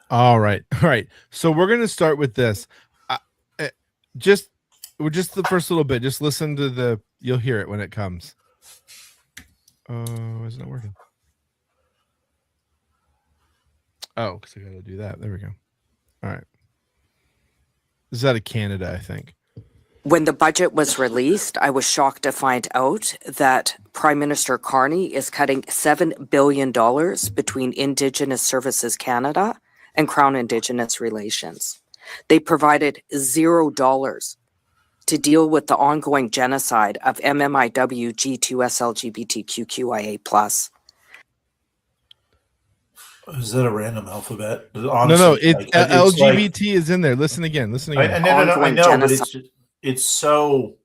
All right. All right. So we're going to start with this. Uh, uh, just the first little bit. Just listen to you'll hear it when it comes. Oh, it's not working. Oh, because I got to do that. There we go. All right. This is out of Canada, I think. When the budget was released, I was shocked to find out that Prime Minister Carney is cutting $7 billion between Indigenous Services Canada and Crown Indigenous Relations. They provided $0 to deal with the ongoing genocide of MMIW G2S LGBTQIA+. Is that a random alphabet? Honestly, no, LGBT is in there. Listen again. I know, but it's so.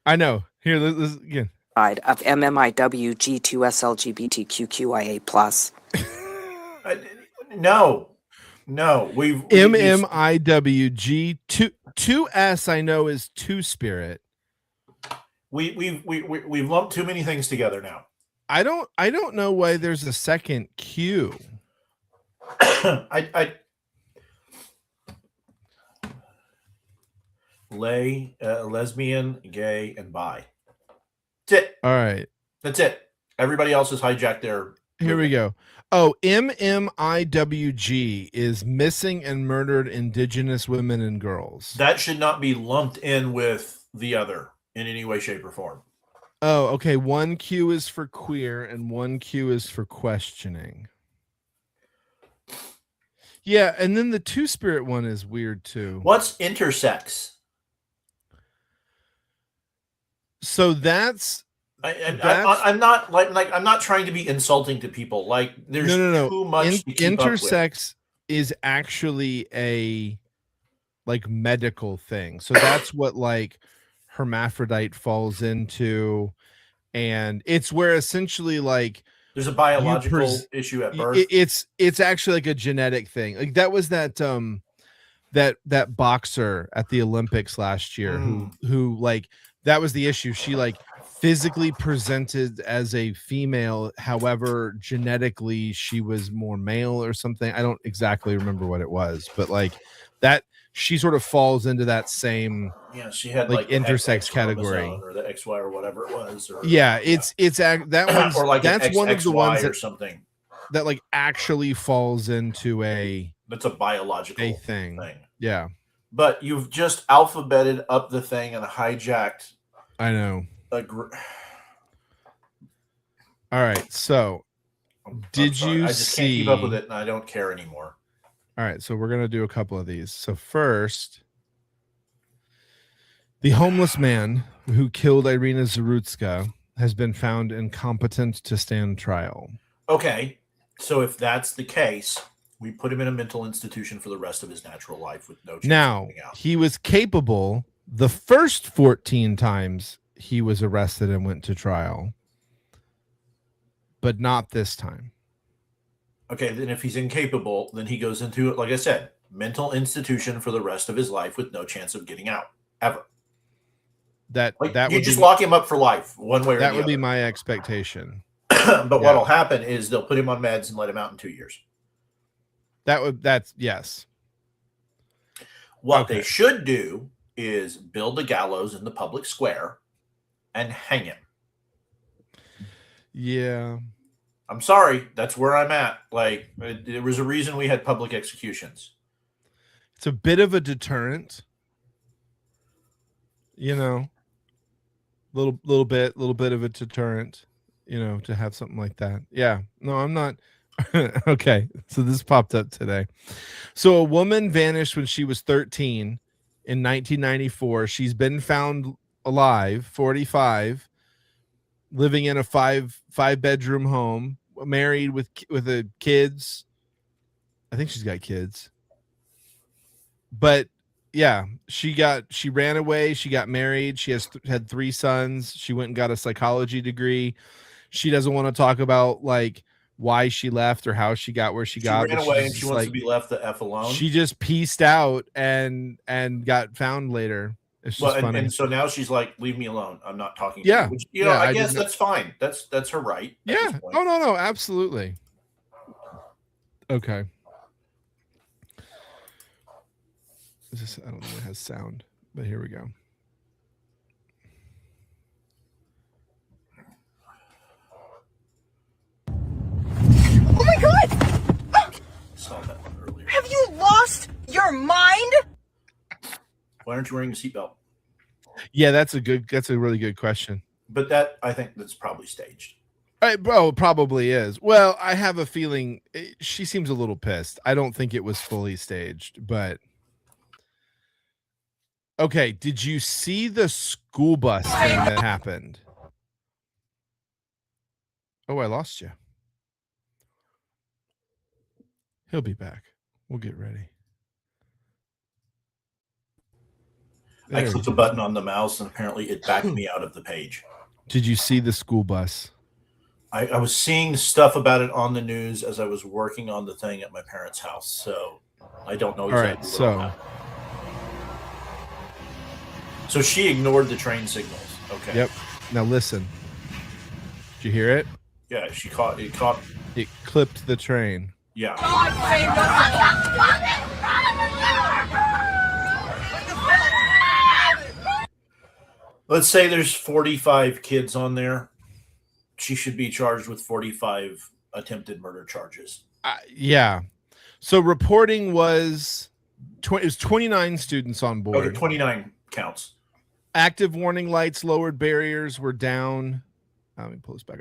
I know. Here, listen again. Of MMIW G2S LGBTQIA+. No. We've MMIWG 2S. I know is Two Spirit. We've lumped too many things together now. I don't know why there's a second Q. Lesbian, gay, and bi. That's it. All right. That's it. Everybody else has hijacked their. Here we go. Oh, MMIWG is missing and murdered Indigenous women and girls. That should not be lumped in with the other in any way, shape, or form. Oh, okay. One Q is for queer and one Q is for questioning. Yeah, and then the Two Spirit one is weird too. What's intersex? So that's I'm not I'm not trying to be insulting to people. Like there's too much to keep intersex is actually a like medical thing. So that's what like hermaphrodite falls into, and it's where essentially like there's a biological issue at birth. It's actually like a genetic thing. Like that was that that boxer at the Olympics last year who like that was the issue. She like physically presented as a female, however, genetically she was more male or something. I don't exactly remember what it was, but like that she sort of falls into that same she had like intersex category or the XY or whatever it was. Or, it's that one's or like that's one of the ones or something that like actually falls into that's a biological thing. Yeah. But you've just alphabeted up the thing and hijacked. I know. All right. So, did you I just can't keep up with it, and I don't care anymore. All right. So we're gonna do a couple of these. So first, the homeless man who killed Irina Zarutska has been found incompetent to stand trial. Okay. So if that's the case, we put him in a mental institution for the rest of his natural life with no chance now, of getting out. He was capable the first 14 times he was arrested and went to trial, but not this time. Okay, then if he's incapable, then he goes into, like I said, mental institution for the rest of his life with no chance of getting out, ever. That you just lock him up for life, one way or the other. That would be my expectation. But what'll happen is they'll put him on meds and let him out in 2 years. That's yes. What they should do is build a gallows in the public square and hang him. Yeah. I'm sorry. That's where I'm at. Like, there was a reason we had public executions. It's a bit of a deterrent. You know, little bit of a deterrent, you know, to have something like that. Yeah. No, I'm not. Okay. So this popped up today. So a woman vanished when she was 13 in 1994. She's been found alive, 45, living in a five bedroom home, married with a kids. I think she's got kids. But yeah, she ran away. She got married. She had 3 sons. She went and got a psychology degree. She doesn't want to talk about like why she left or how she got where she got. She ran away and she wants to be left the F alone. She just pieced out and got found later. It's just funny. And so now she's like, leave me alone. I'm not talking. Yeah. To you. I guess that's fine. That's her right. Yeah. Oh, no, absolutely. Okay. I don't think it has sound, but here we go. Oh my God! Saw that one earlier. Have you lost your mind? Why aren't you wearing a seatbelt? Yeah, that's a really good question. But that, I think that's probably staged. Bro, it probably is. Well, I have a feeling she seems a little pissed. I don't think it was fully staged, but okay. Did you see the school bus thing that happened? Oh, I lost you. He'll be back. We'll get ready. I clicked a button on the mouse and apparently it backed me out of the page. Did you see the school bus? I was seeing stuff about it on the news as I was working on the thing at my parents' house, so I don't know exactly. All right, so so she ignored the train signals. Okay. Yep. Now listen. Did you hear it? Yeah, she caught it. Caught. It clipped the train. Yeah. Let's say there's 45 kids on there. She should be charged with 45 attempted murder charges. Yeah. So reporting was it was 29 students on board. Okay, 29 counts. Active warning lights, lowered barriers were down. Let me pull this back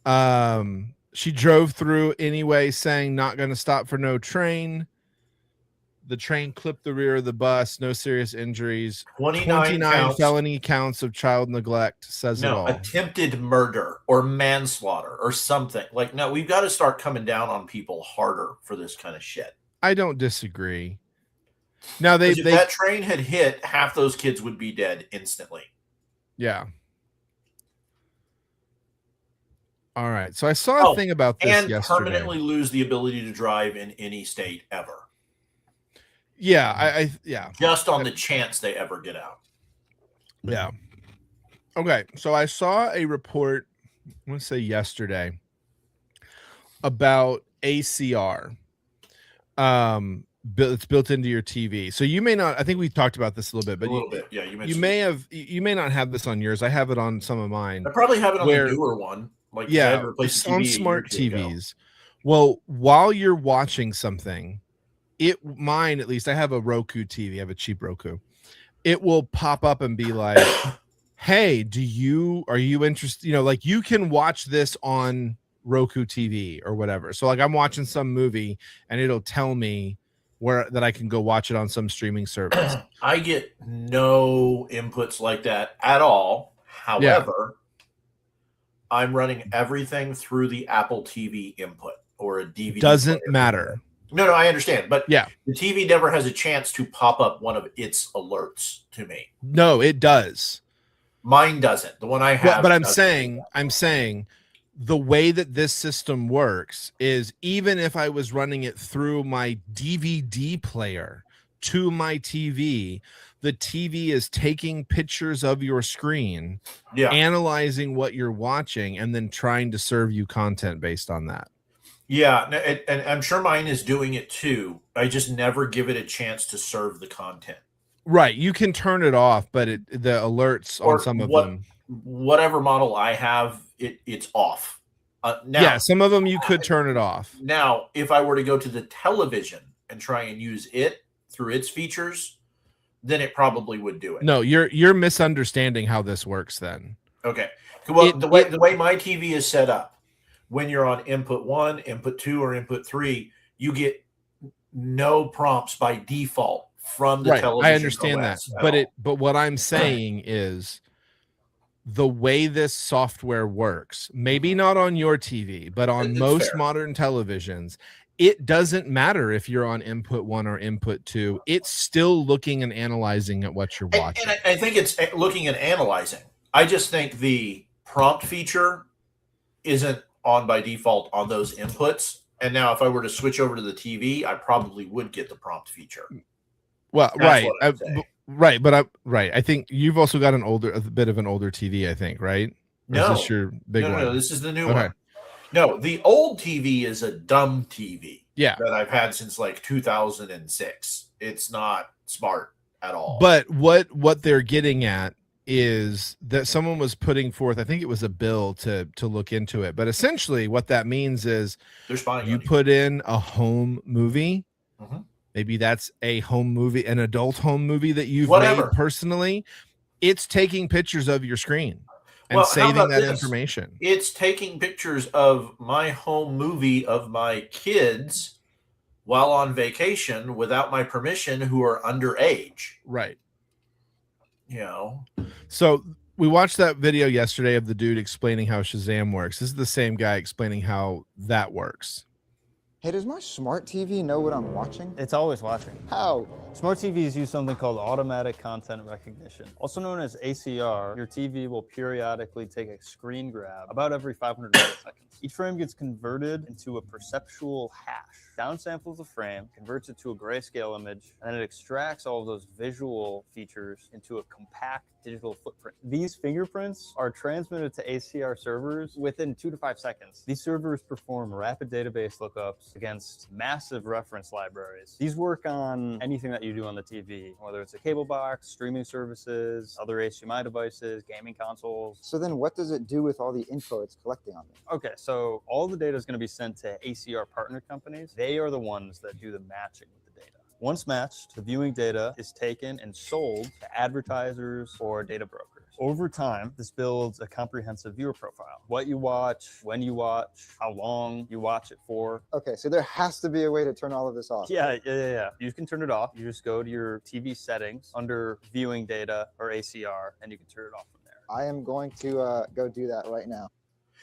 up. She drove through anyway, saying not going to stop for no train. The train clipped the rear of the bus. No serious injuries. 29 felony counts of child neglect. Says it all. Attempted murder or manslaughter or something. Like, no, we've got to start coming down on people harder for this kind of shit. I don't disagree. Now if that train had hit, half those kids would be dead instantly. Yeah. All right. So I saw a thing about this and yesterday. Permanently lose the ability to drive in any state ever. Yeah, yeah. Just on the chance they ever get out. Yeah. Okay, so I saw a report, I want to say yesterday, about ACR. It's built into your TV. So you may not, I think we talked about this a little bit, but Yeah, you may not have this on yours. I have it on some of mine. I probably have it on the newer one. Like, yeah, it's on smart TVs. Well, while you're watching something, mine at least, I have a Roku TV. I have a cheap Roku. It will pop up and be like, hey, are you interested? You know, like you can watch this on Roku TV or whatever. So like I'm watching some movie and it'll tell me that I can go watch it on some streaming service. I get no inputs like that at all. However, I'm running everything through the Apple TV input or a DVD. Doesn't matter. No, I understand. But yeah, the TV never has a chance to pop up one of its alerts to me. No, it does. Mine doesn't. The one I have. But I'm saying the way that this system works is even if I was running it through my DVD player to my TV, the TV is taking pictures of your screen, analyzing what you're watching, and then trying to serve you content based on that. Yeah, and I'm sure mine is doing it too. I just never give it a chance to serve the content. Right. You can turn it off, but the alerts on some of them. Whatever model I have, it's off. Now, some of them you could turn it off. Now, if I were to go to the television and try and use it through its features, then it probably would do it. No, you're misunderstanding how this works then. Okay. Well, the way my TV is set up, when you're on input 1, input 2, or input 3, you get no prompts by default from the television. I understand that. But what I'm saying is the way this software works, maybe not on your TV, but on most modern televisions, it doesn't matter if you're on input 1 or input 2. It's still looking and analyzing at what you're watching. And I think it's looking and analyzing. I just think the prompt feature isn't on by default on those inputs. And now if I were to switch over to the TV, I probably would get the prompt feature. Well, I think you've also got a bit of an older TV, I think, right? No, is this your big one? No, this is the new one. No, the old TV is a dumb TV. Yeah. That I've had since like 2006. It's not smart at all. But what they're getting at is that someone was putting forth, I think it was a bill to look into it. But essentially what that means is they're spying you on you. put in a home movie. Mhm. Maybe that's a home movie, an adult home movie that you've Whatever. made personally. It's taking pictures of your screen and Well, how saving about that this? information. It's taking pictures of my home movie of my kids while on vacation without my permission, who are underage. Right. You know, So we watched that video yesterday of the dude explaining how Shazam works. This is the same guy explaining how that works. Hey, does my smart TV know what I'm watching? It's always watching. How? Smart TVs use something called automatic content recognition. Also known as ACR, your TV will periodically take a screen grab about every 500 milliseconds. Each frame gets converted into a perceptual hash. Downsamples the frame, converts it to a grayscale image, and then it extracts all of those visual features into a compact digital footprint. These fingerprints are transmitted to ACR servers within 2 to 5 seconds. These servers perform rapid database lookups against massive reference libraries. These work on anything that you do on the TV, whether it's a cable box, streaming services, other HDMI devices, gaming consoles. So then what does it do with all the info it's collecting on me? Okay, so all the data is going to be sent to ACR partner companies. They are the ones that do the matching with the data. Once matched, the viewing data is taken and sold to advertisers or data brokers. Over time, this builds a comprehensive viewer profile. What you watch, when you watch, how long you watch it for. Okay, so there has to be a way to turn all of this off. Yeah. You can turn it off. You just go to your TV settings under viewing data or ACR, and you can turn it off from there. I am going to go do that right now.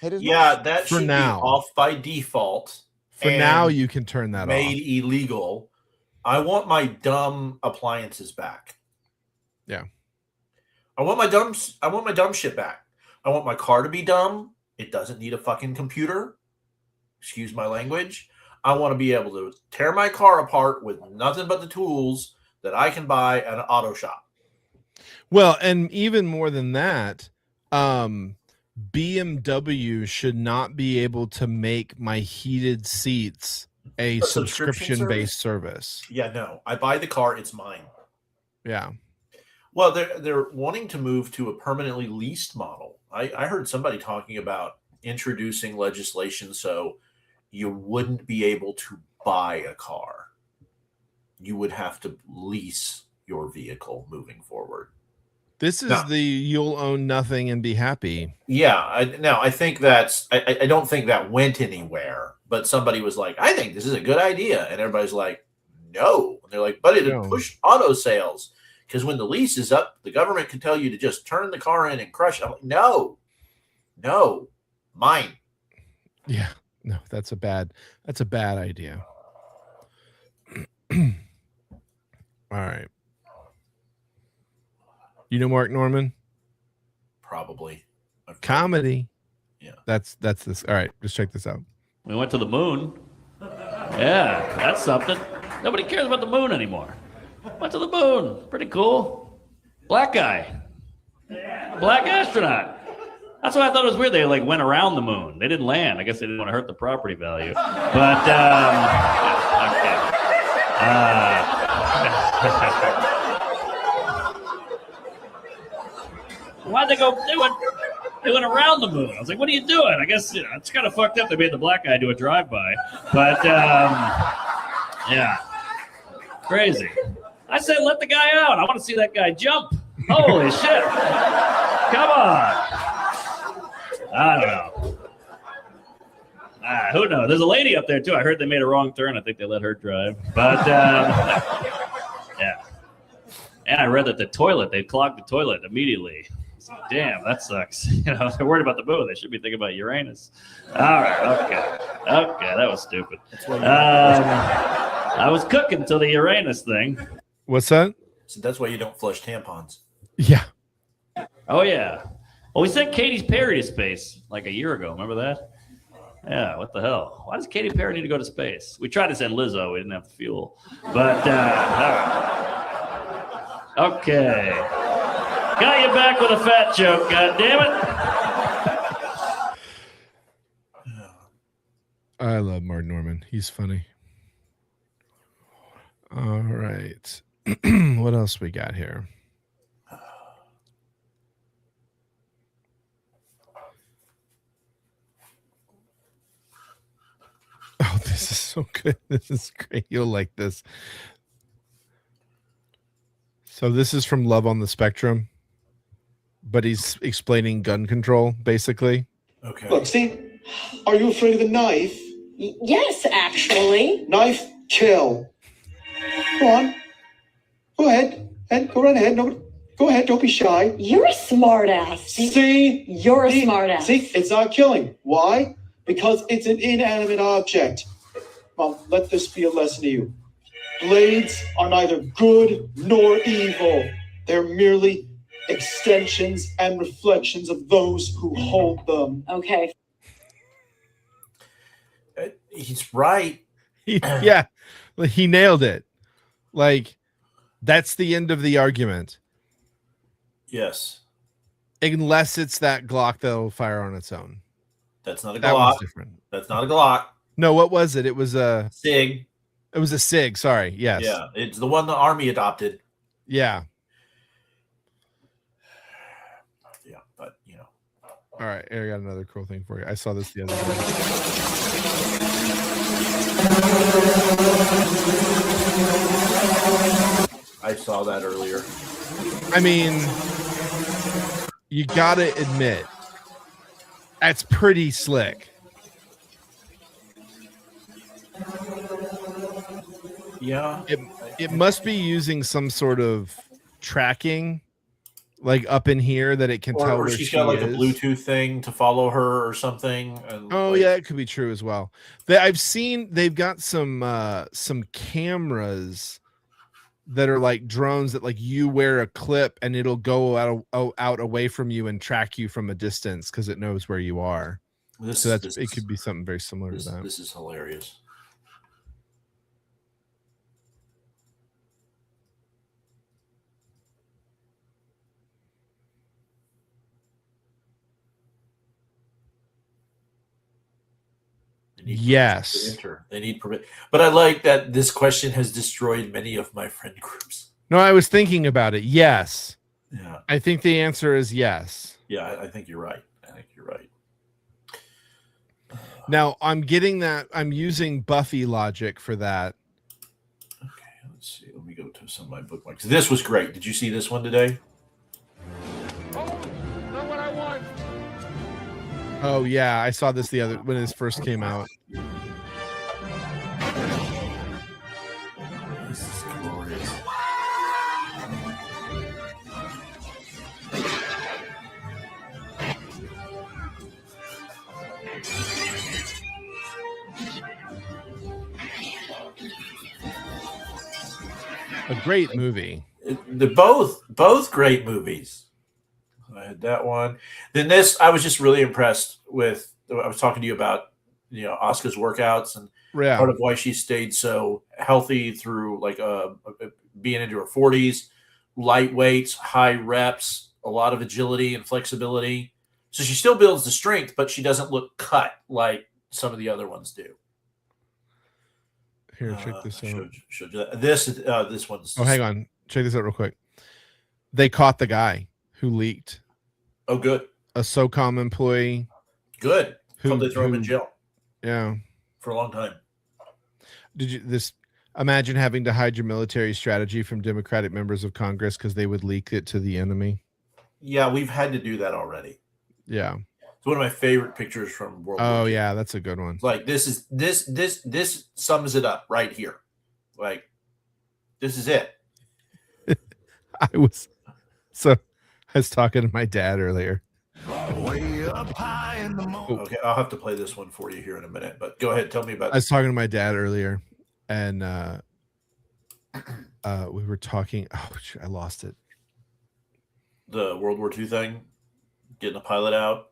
Hey, does yeah, that For should now. be off by default. For and now, you can turn that made off. illegal. I want my dumb appliances back. Yeah. I want my dumb shit back. I want my car to be dumb. It doesn't need a fucking computer. Excuse my language. I want to be able to tear my car apart with nothing but the tools that I can buy at an auto shop. Well, and even more than that, BMW should not be able to make my heated seats a subscription subscription-based service. Yeah, no. I buy the car, it's mine. Yeah. Well, they're wanting to move to a permanently leased model. I heard somebody talking about introducing legislation so you wouldn't be able to buy a car. You would have to lease your vehicle moving forward. This is the you'll own nothing and be happy. Yeah, I think that's I don't think that went anywhere, but somebody was like, I think this is a good idea. And everybody's like, no. And they're like, but it'd No. push auto sales. Because when the lease is up, the government can tell you to just turn the car in and crush it. I'm like, no, mine. Yeah. No, that's a bad idea. All right. You know Mark Norman? Probably. Comedy. Yeah. That's this. All right, just check this out. We went to the moon. Yeah, that's something. Nobody cares about the moon anymore. Went to the moon. Pretty cool. Black guy. Black astronaut. That's why I thought it was weird. They like went around the moon. They didn't land. I guess they didn't want to hurt the property value. But why'd they go? They went around the moon. I was like, what are you doing? I guess it's kind of fucked up. They made the black guy do a drive-by. But yeah, crazy. I said, let the guy out. I want to see that guy jump. Holy shit. Come on. I don't know. Who knows? There's a lady up there, too. I heard they made a wrong turn. I think they let her drive. But, yeah. And I read that they clogged the toilet immediately. So, damn, that sucks. You know, they're worried about the moon. They should be thinking about Uranus. All right, okay, that was stupid. I was cooking till the Uranus thing. What's that? So that's why you don't flush tampons. Yeah. Oh, yeah. Well, we sent Katy Perry to space like a year ago. Remember that? Yeah, what the hell? Why does Katy Perry need to go to space? We tried to send Lizzo. We didn't have the fuel. But, all right. Okay. Got you back with a fat joke, goddammit. I love Mark Norman. He's funny. All right. What else we got here? Oh, this is so good. This is great. You'll like this. So this is from Love on the Spectrum, but he's explaining gun control, basically. Okay. Look, see, are you afraid of the knife? Yes, actually. Knife, kill. Go on. Go ahead. And go right ahead. No, go ahead. Don't be shy. You're a smartass. See? You're a smartass. See, it's not killing. Why? Because it's an inanimate object. Mom, let this be a lesson to you. Blades are neither good nor evil. They're merely extensions and reflections of those who hold them. Okay. He's right. Yeah, he nailed it. Like, that's the end of the argument. Yes. Unless it's that Glock that'll fire on its own. That's not a That one's Glock. different. That's not a Glock. No, what was it? It was a SIG. It was a SIG. Sorry. Yes. Yeah. It's the one the Army adopted. Yeah. Yeah. But, you know. All right. I got another cool thing for you. I saw this the other day. I saw that earlier. I mean, you gotta admit, that's pretty slick. Yeah. It must be using some sort of tracking, like up in here, that it can tell Or where she's she got like is. a Bluetooth thing to follow her or something. And Oh like, yeah, it could be true as well. I've seen they've got some cameras that are like drones that like you wear a clip and it'll go out away from you and track you from a distance because it knows where you are. So it could be something very similar to that. This is hilarious. Yes. They need permit. But I like that this question has destroyed many of my friend groups. No, I was thinking about it. Yes. Yeah. I think the answer is yes. Yeah, I think you're right. I think you're right. Now I'm getting that. I'm using Buffy logic for that. Okay, let's see. Let me go to some of my bookmarks. This was great. Did you see this one today? Oh yeah, I saw this when this first came out. This is glorious. A great movie. They're both great movies. I had that one. Then this, I was just really impressed with. I was talking to you about, Asuka's workouts and Yeah. part of why she stayed so healthy through like being into her 40s, light weights, high reps, a lot of agility and flexibility. So she still builds the strength, but she doesn't look cut like some of the other ones do. Here, check this out. Showed you that. This one's. Oh, hang on. Check this out real quick. They caught the guy who leaked. Oh, good. A SOCOM employee. Good. Hope they throw him in jail Yeah. for a long time. Imagine having to hide your military strategy from Democratic members of Congress because they would leak it to the enemy. Yeah, we've had to do that already. Yeah. It's one of my favorite pictures from World War Oh II. yeah, that's a good one. It's like this sums it up right here. Like this is it. I was talking to my dad earlier. Okay, I'll have to play this one for you here in a minute. But go ahead, tell me about. I was talking to my dad earlier, and we were talking. Oh, shoot, I lost it. The World War II thing, getting a pilot out.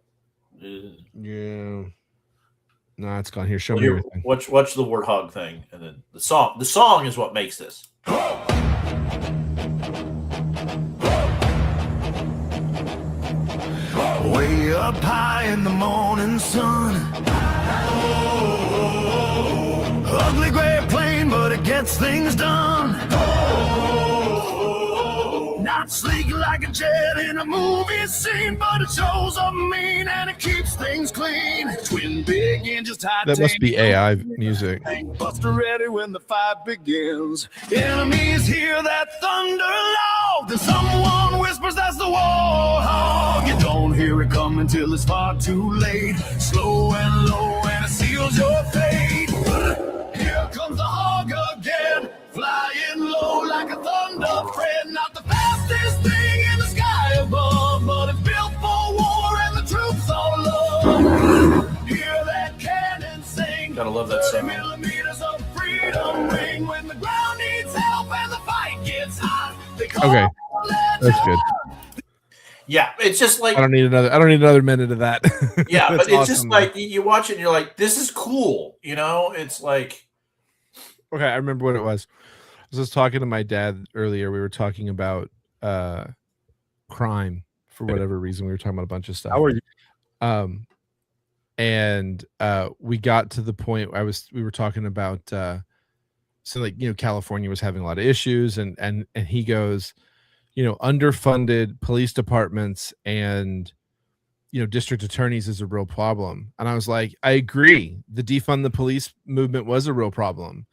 Yeah. No, it's gone. Here, show Well, me here, everything. watch the Warthog thing, and then the song. The song is what makes this. Way up high in the morning sun. Ugly gray plane, but it gets things done. like a jet in a movie scene, but it shows up mean and it keeps things clean. Twin big engines, That must be AI music. Buster ready when the fight begins. Enemies hear that thunder loud, then someone whispers that's the warhog. You don't hear it coming till it's far too late. Slow and low and it seals your fate. Here comes the hog again, flying low like a thunder thread. Not the fastest thing in the sky above, but it's built for war and the troops all love. Hear that cannon sing. Gotta love that 30 sound. millimeters of freedom ring. When the ground needs help and the fight gets hot, they call Okay, that's good. Yeah, it's just like I don't need another minute of that. yeah, but That's it's just awesome, like you watch it and you're like, this is cool, you know? It's like okay, I remember what it was. I was just talking to my dad earlier. We were talking about crime for whatever reason. We were talking about a bunch of stuff. How are you? And we got to the point we were talking about so like, you know, California was having a lot of issues and he goes, you know, underfunded police departments and, you know, district attorneys is a real problem. And I was like, I agree. The defund the police movement was a real problem.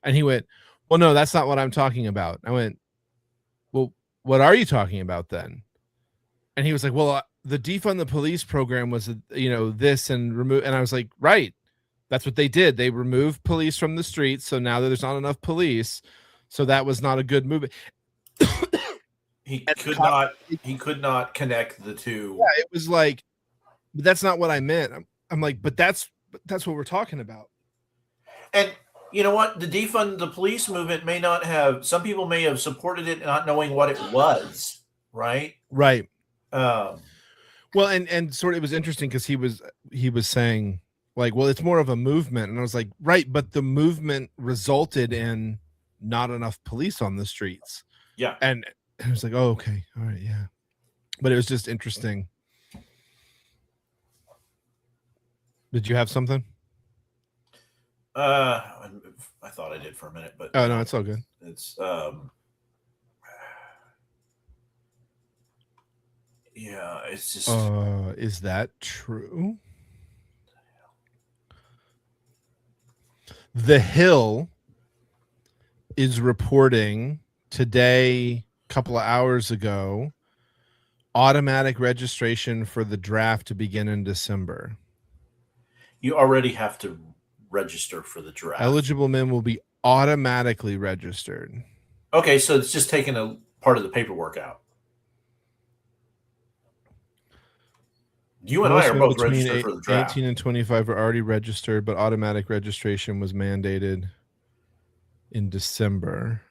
And he went, well, no, that's not what I'm talking about. I went, well, what are you talking about then? And he was like, well, the defund the police program was, you know, this and remove. And I was like, right. That's what they did. They removed police from the streets. So now there's not enough police. So that was not a good movement. he could not connect the two. Yeah, it was like, but that's not what I meant. I'm like, but that's what we're talking about. And you know what? The defund the police movement may not have. Some people may have supported it, not knowing what it was. Right. Right. Um, Well, and sort of it was interesting because he was saying like, well, it's more of a movement, and I was like, right, but the movement resulted in not enough police on the streets. Yeah. And I was like, oh, okay, all right, yeah. But it was just interesting. Did you have something? I thought I did for a minute, but Oh no, it's all good. it's yeah, it's just Is that true? The Hill is reporting today, a couple of hours ago, automatic registration for the draft to begin in December. you already have to register for the draft. Eligible men will be automatically registered. Okay, so it's just taking a part of the paperwork out. You and I are both Between registered for the draft. 18 and 25 are already registered, but automatic registration was mandated in December.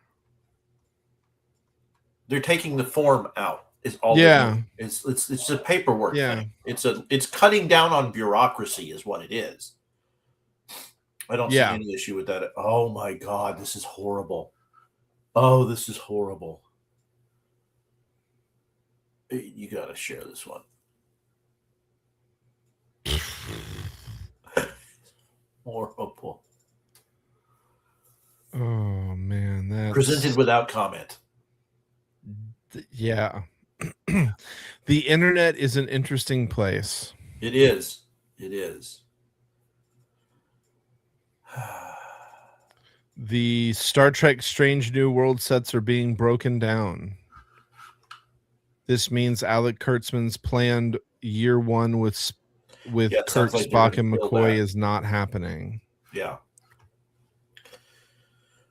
They're taking the form out. Is all. Yeah. It's a paperwork. Yeah. Thing. It's cutting down on bureaucracy, is what it is. I don't see any issue with that. Oh my God, this is horrible. Oh, this is horrible. You got to share this one. Horrible. Oh man, that's Presented without comment. Yeah. The internet is an interesting place. It is. It is. The Star Trek Strange New World sets are being broken down. This means Alec Kurtzman's planned year one with Yeah, it Kirk, sounds like Spock, they're and gonna kill McCoy that. is not happening. Yeah.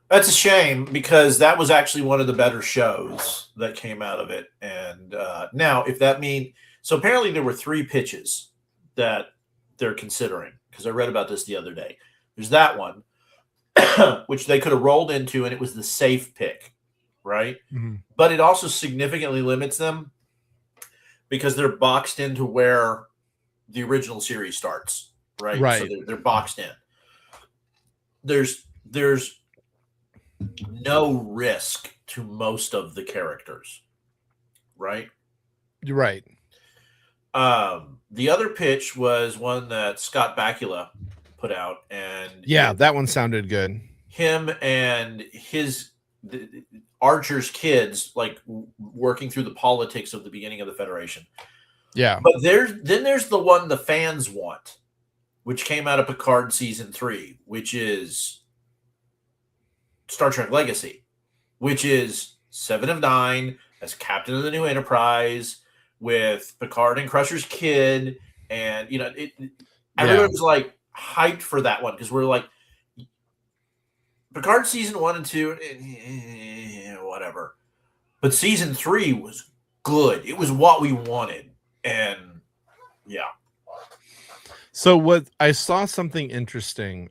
That's a shame because that was actually one of the better shows that came out of it. And now, if that means so, apparently there were 3 pitches that they're considering because I read about this the other day. There's that one, which they could have rolled into, and it was the safe pick, right? Mm-hmm. But it also significantly limits them because they're boxed into where the original series starts, right? Right. So they're boxed in. There's no risk to most of the characters, right? You're right. The other pitch was one that Scott Bakula put out, and Yeah, that one sounded good. him and his Archer's kids, like working through the politics of the beginning of the Federation. Yeah. But there's the one the fans want, which came out of Picard season 3, which is Star Trek Legacy, which is 7 of 9 as captain of the New Enterprise with Picard and Crusher's kid. And, everybody was like hyped for that one because we're like, Picard season 1 and 2, whatever. But season 3 was good. It was what we wanted. And yeah. So what I saw something interesting.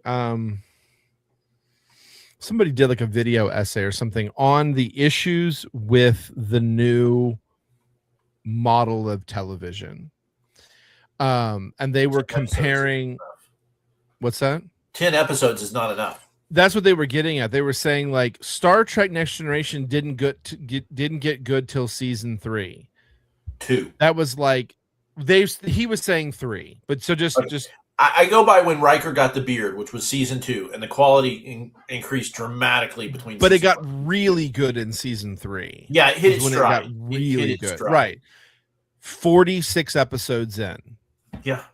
Somebody did like a video essay or something on the issues with the new model of television. And they were comparing. What's that? 10 episodes is not enough. That's what they were getting at. They were saying like Star Trek Next Generation didn't get good till season 3. 2. That was like he was saying 3, but so just I go by when Riker got the beard, which was season 2, and the quality increased dramatically between. But it got really good in season 3. Yeah, it hit its stride. It got really good, right? 46 episodes in. Yeah.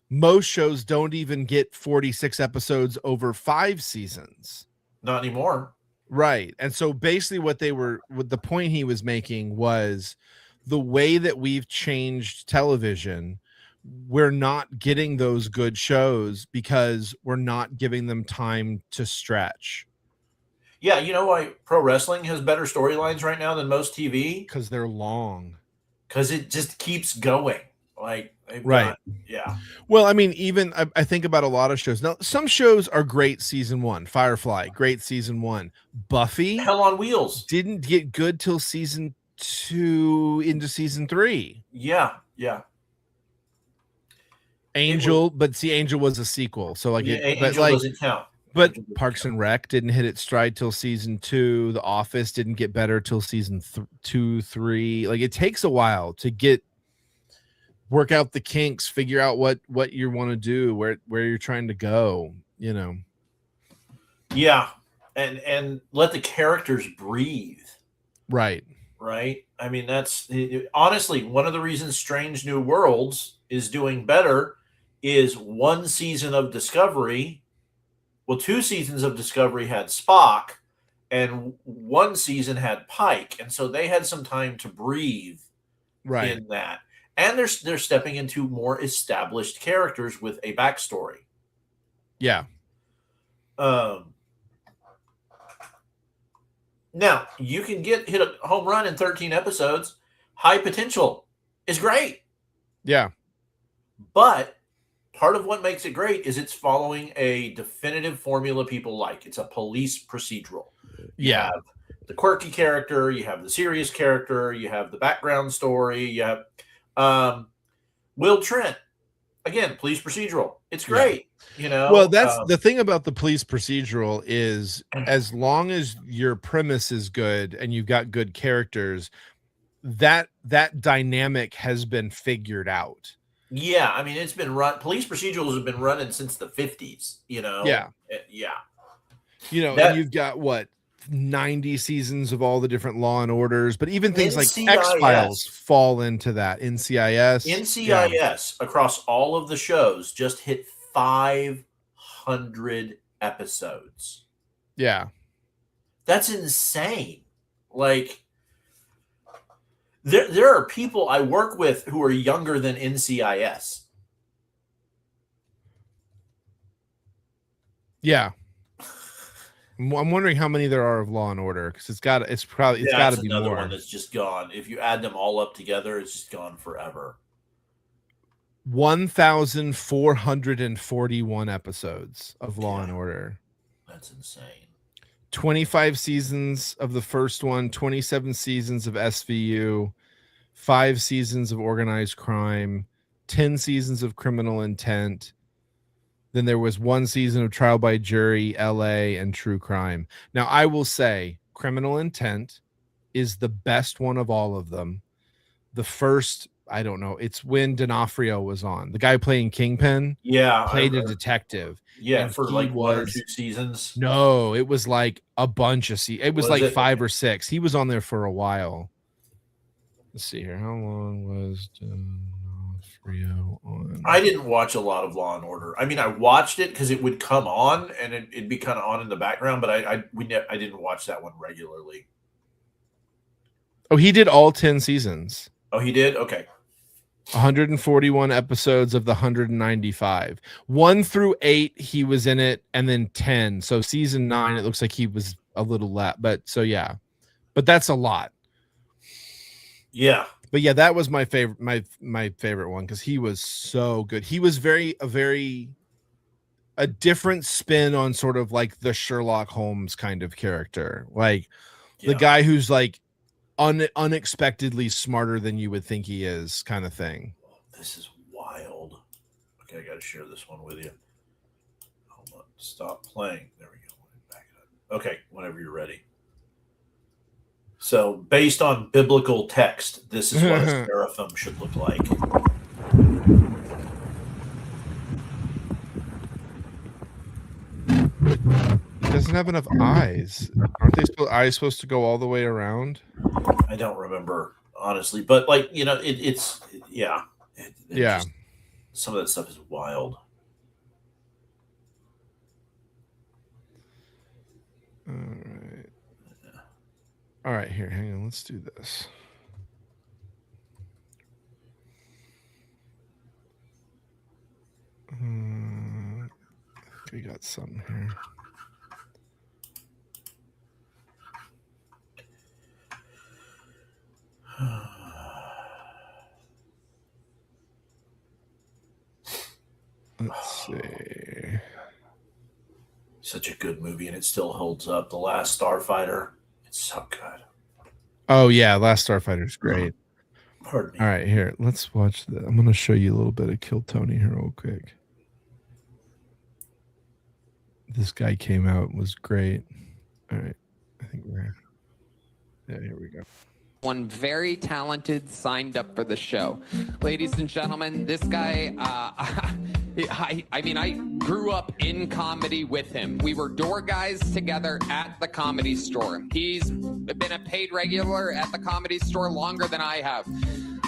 Most shows don't even get 46 episodes over 5 seasons. Not anymore. Right. And so basically what the point he was making was the way that we've changed television, we're not getting those good shows because we're not giving them time to stretch. Yeah, you know why pro wrestling has better storylines right now than most TV? Because they're long. Because it just keeps going. Like, right. Yeah. Well, I mean, even I think about a lot of shows. Now, some shows are great season 1. Firefly, great season 1. Buffy, Hell on Wheels, didn't get good till season 2 into season 3. Yeah. Angel, but see, Angel was a sequel, so like, Angel doesn't count. But Parks and Rec didn't hit its stride till season 2. The Office didn't get better till season 2, 3. Like, it takes a while to work out the kinks, figure out what you want to do, where you're trying to go, Yeah, and let the characters breathe. Right. I mean, that's honestly one of the reasons Strange New Worlds is doing better is 1 season of Discovery. Well, 2 seasons of Discovery had Spock, and 1 season had Pike, and so they had some time to breathe in that. And they're stepping into more established characters with a backstory. Yeah. Now, you can hit a home run in 13 episodes. High Potential is great. Yeah. But part of what makes it great is it's following a definitive formula people like. It's a police procedural. You have the quirky character, you have the serious character, you have the background story, you have Will Trent. Again, police procedural. It's great. Well, that's the thing about the police procedural is as long as your premise is good and you've got good characters, that dynamic has been figured out. Yeah, I mean, it's been run. Police procedurals have been running since the 50s. Yeah. And you've got 90 seasons of all the different Law and Orders, but even things NCIS. like X-Files fall into that. NCIS across all of the shows just hit 500 episodes. Yeah. That's insane. Like, there are people I work with who are younger than NCIS. Yeah. I'm wondering how many there are of Law and Order because it's got to be another more. One that's just gone. If you add them all up together, it's just gone forever. 1,441 episodes of Law and Order. That's insane. 25 seasons of the first one, 27 seasons of SVU, 5 seasons of Organized Crime, 10 seasons of Criminal Intent. Then there was 1 season of Trial by Jury, LA, and True Crime. Now, I will say Criminal Intent is the best one of all of them. The first I don't know. It's when D'Onofrio was on. The guy playing Kingpin Yeah, played a detective. Yeah, and for he like 1 or was- 2 seasons. No, it was like a bunch of it was Was like it? 5 or 6. He was on there for a while. Let's see here. How long was D'Onofrio on? I didn't watch a lot of Law and Order. I mean, I watched it because it would come on and it'd be kind of on in the background, but I didn't watch that one regularly. Oh, he did all 10 seasons. Oh, he did? Okay. 141 episodes of the 195. 1 through 8 he was in it, and then 10. So season 9 it looks like he was a little less, but so yeah. But that's a lot. Yeah. But yeah, that was my favorite my favorite one because he was so good. He was a different spin on sort of like the Sherlock Holmes kind of character. Like the guy who's like unexpectedly smarter than you would think he is, kind of thing. This is wild. Okay, I got to share this one with you. Hold on. Stop playing. There we go. Back it up. Okay, whenever you're ready. So, based on biblical text, this is what a seraphim should look like. He doesn't have enough eyes. Aren't eyes supposed to go all the way around? I don't remember, honestly, but like, you know, it's yeah. Yeah. Just, some of that stuff is wild. All right, here, hang on. Let's do this. We got something here. Let's see. Such a good movie, and it still holds up. The Last Starfighter, it's so good. Oh yeah, Last Starfighter's great. Pardon me. All right, here, let's watch the. I'm going to show you a little bit of Kill Tony here real quick. This guy came out and was great. All right, I think we're. Yeah, here we go. One very talented signed up for the show. Ladies and gentlemen, this guy, I mean, I grew up in comedy with him. We were door guys together at the Comedy Store. He's been a paid regular at the Comedy Store longer than I have.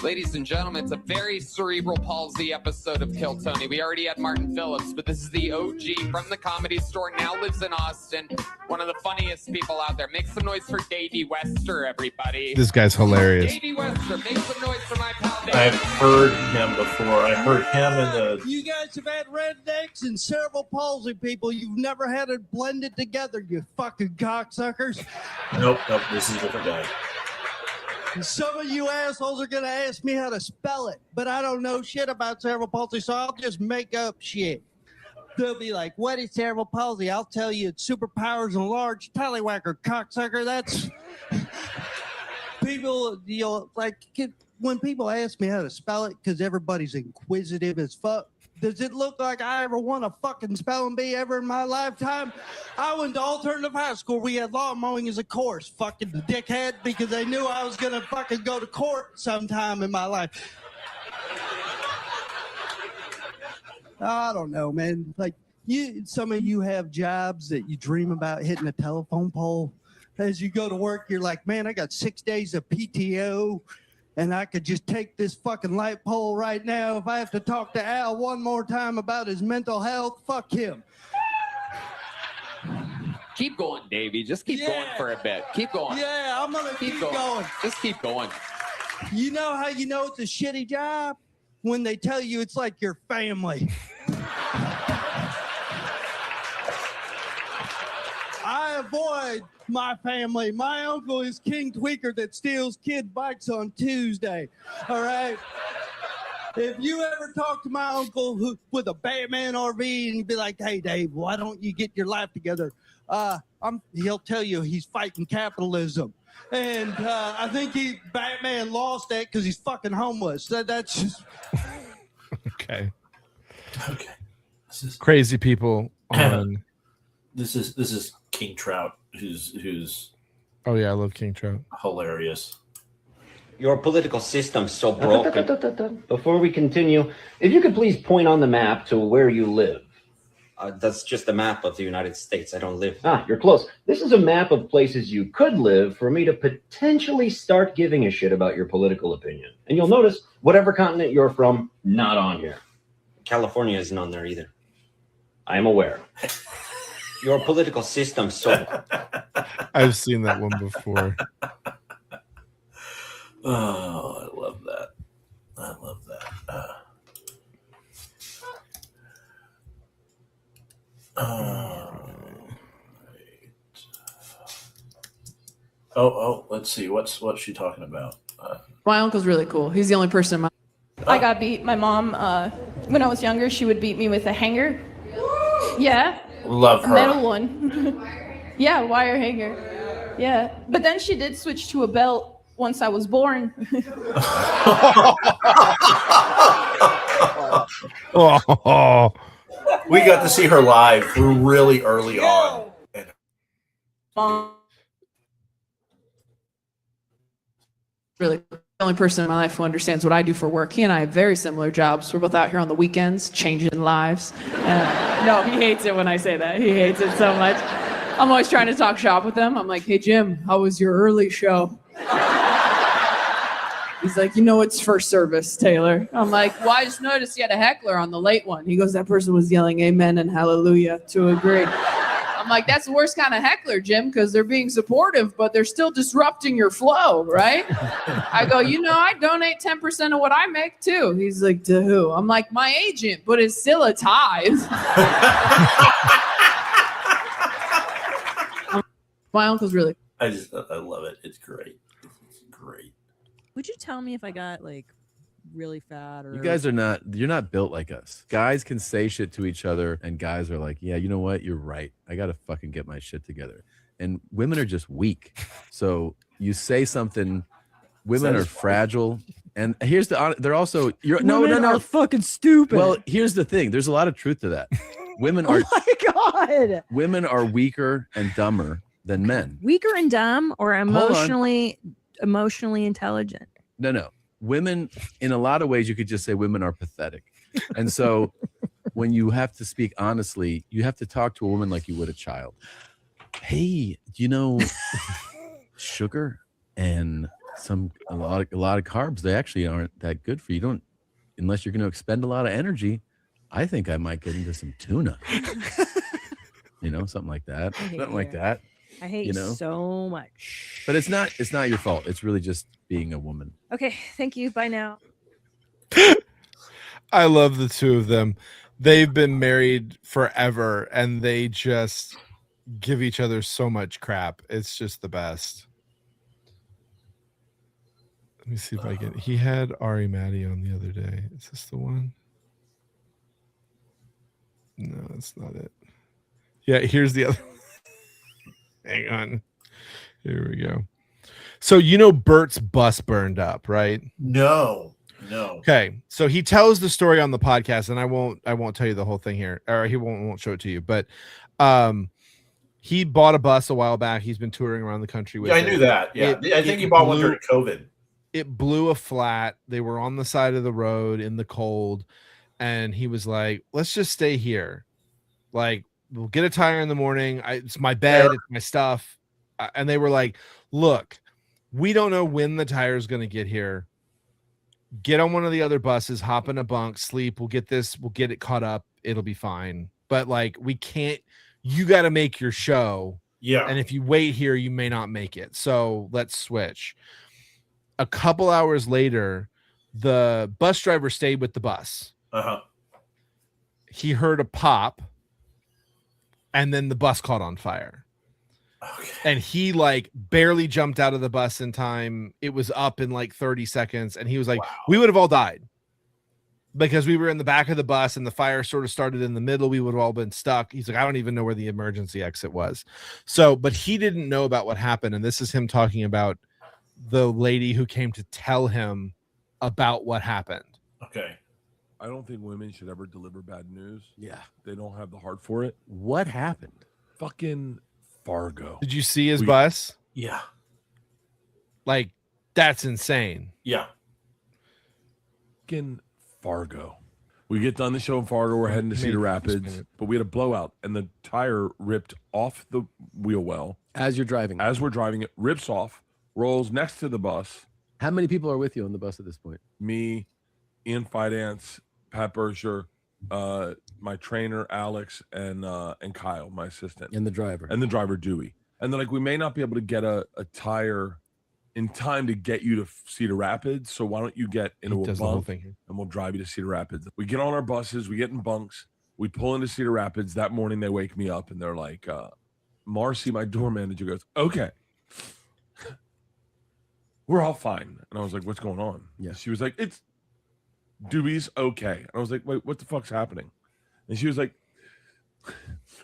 Ladies and gentlemen, it's a very cerebral palsy episode of Kill Tony. We already had Martin Phillips, but this is the OG from the Comedy Store, now lives in Austin. One of the funniest people out there. Make some noise for Davey Wester, everybody. This guy's hilarious. Davey Wester, make some noise for my pal Davey. I've heard him before. I heard him in the. You guys have had rednecks and cerebral palsy people. You've never had it blended together, you fucking cocksuckers. Nope. This is a different guy. Some of you assholes are going to ask me how to spell it, but I don't know shit about cerebral palsy, so I'll just make up shit. They'll be like, what is cerebral palsy? I'll tell you it's superpowers and large tallywhacker, cocksucker. That's... People, you know, like, when people ask me how to spell it, because everybody's inquisitive as fuck, does it look like I ever won a fucking spelling bee ever in my lifetime? I went to alternative high school. We had lawn mowing as a course, fucking dickhead, because they knew I was going to fucking go to court sometime in my life. I don't know, man. Like, some of you have jobs that you dream about hitting a telephone pole. As you go to work, you're like, man, I got 6 days of PTO. And I could just take this fucking light pole right now. If I have to talk to Al one more time about his mental health, fuck him. Keep going, Davey. Just keep going for a bit. Keep going. Yeah, I'm going to keep going. Just keep going. You know how you know it's a shitty job? When they tell you it's like your family. I avoid my family. My uncle is King Tweaker that steals kid bikes on Tuesday. All right? If you ever talk to my uncle with a Batman RV and you'd be like, hey, Dave, why don't you get your life together? He'll tell you he's fighting capitalism. And I think Batman lost that because he's fucking homeless. That's just... Okay. This is crazy people on. This is King Trout, who's Oh yeah, I love King Trout. hilarious. Your political system's so broken. Before we continue, if you could please point on the map to where you live. That's just a map of the United States. I don't live. You're close. This is a map of places you could live for me to potentially start giving a shit about your political opinion. And you'll notice whatever continent you're from, not on here. California isn't on there either. I am aware. Your political system's so... I've seen that one before. Oh, I love that. I love that. Let's see. What's she talking about? My uncle's really cool. He's the only person in my... I got beat. My mom, when I was younger, she would beat me with a hanger. Yeah. Love her. A metal one. Yeah, wire hanger. Yeah. But then she did switch to a belt once I was born. Oh. We got to see her live really early on. Mom. Really the only person in my life who understands what I do for work. He and I have very similar jobs. We're both out here on the weekends, changing lives. No, he hates it when I say that. He hates it so much. I'm always trying to talk shop with him. I'm like, hey, Jim, how was your early show? He's like, it's first service, Taylor. I'm like, well, I just noticed you had a heckler on the late one. He goes, that person was yelling amen and hallelujah to agree. I'm like, that's the worst kind of heckler, Jim, because they're being supportive, but they're still disrupting your flow, right? I go, I donate 10% of what I make, too. He's like, to who? I'm like, my agent, but it's still a tithe. My uncle's really... I love it. It's great. It's great. Would you tell me if I got really fat or... You guys you're not built like us. Guys can say shit to each other and guys are like, yeah, you know what? You're right. I got to fucking get my shit together. And women are just weak. So you say something, women are fragile. And here's they're also, Women are fucking stupid. Well, here's the thing. There's a lot of truth to that. Women are, oh my God. Women are weaker and dumber than men. Weaker and dumb or emotionally intelligent? No. Women, in a lot of ways, you could just say women are pathetic. And so when you have to speak honestly, you have to talk to a woman like you would a child. Hey, sugar and a lot of carbs, they actually aren't that good for you. Don't, unless you're going to expend a lot of energy. I think I might get into some tuna. Something like that. Something like that. I hate you so much. But it's not your fault. It's really just being a woman. Okay, thank you. Bye now. I love the two of them. They've been married forever and they just give each other so much crap. It's just the best. Let me see if I can. He had Ari Maddie on the other day. Is this the one? No, that's not it. Yeah, here's the other. Hang on. Here we go. So Bert's bus burned up, right? No. Okay. So he tells the story on the podcast, and I won't tell you the whole thing here, or he won't show it to you. But he bought a bus a while back. He's been touring around the country with it. I knew that. Yeah. I think he bought one during COVID. It blew a flat. They were on the side of the road in the cold, and he was like, let's just stay here. Like, we'll get a tire in the morning. It's my bed. It's my stuff. And they were like, look, we don't know when the tire is going to get here. Get on one of the other buses, hop in a bunk, sleep. We'll get it caught up. It'll be fine. But we can't, you got to make your show. Yeah. And if you wait here, you may not make it. So let's switch. A couple hours later, the bus driver stayed with the bus. Uh-huh. He heard a pop. And then the bus caught on fire. Okay. And he barely jumped out of the bus in time. It was up in 30 seconds. And he was like, wow. We would have all died because we were in the back of the bus and the fire sort of started in the middle. We would have all been stuck. He's like, I don't even know where the emergency exit was. So, but he didn't know about what happened. And this is him talking about the lady who came to tell him about what happened. Okay. I don't think women should ever deliver bad news. Yeah. They don't have the heart for it. What happened? Fucking Fargo. Did you see his bus? Yeah. That's insane. Yeah. In Fargo. We get done the show in Fargo. We're heading to Cedar Rapids, but we had a blowout, and the tire ripped off the wheel well. As you're driving. As we're driving, it rips off, rolls next to the bus. How many people are with you on the bus at this point? Me, Ian Fidance, Pat Berger, my trainer Alex, and Kyle, my assistant, and the driver, Dewey. And they're like, we may not be able to get a tire in time to get you to Cedar Rapids, so why don't you get into a bunk and we'll drive you to Cedar Rapids. We get on our buses, we get in bunks, we pull into Cedar Rapids. That morning they wake me up and they're like, Marcy, my door manager, goes, okay, we're all fine. And I was like, what's going on? Yeah. She was like, it's Dewey's okay. And I was like, wait, what the fuck's happening? And she was like,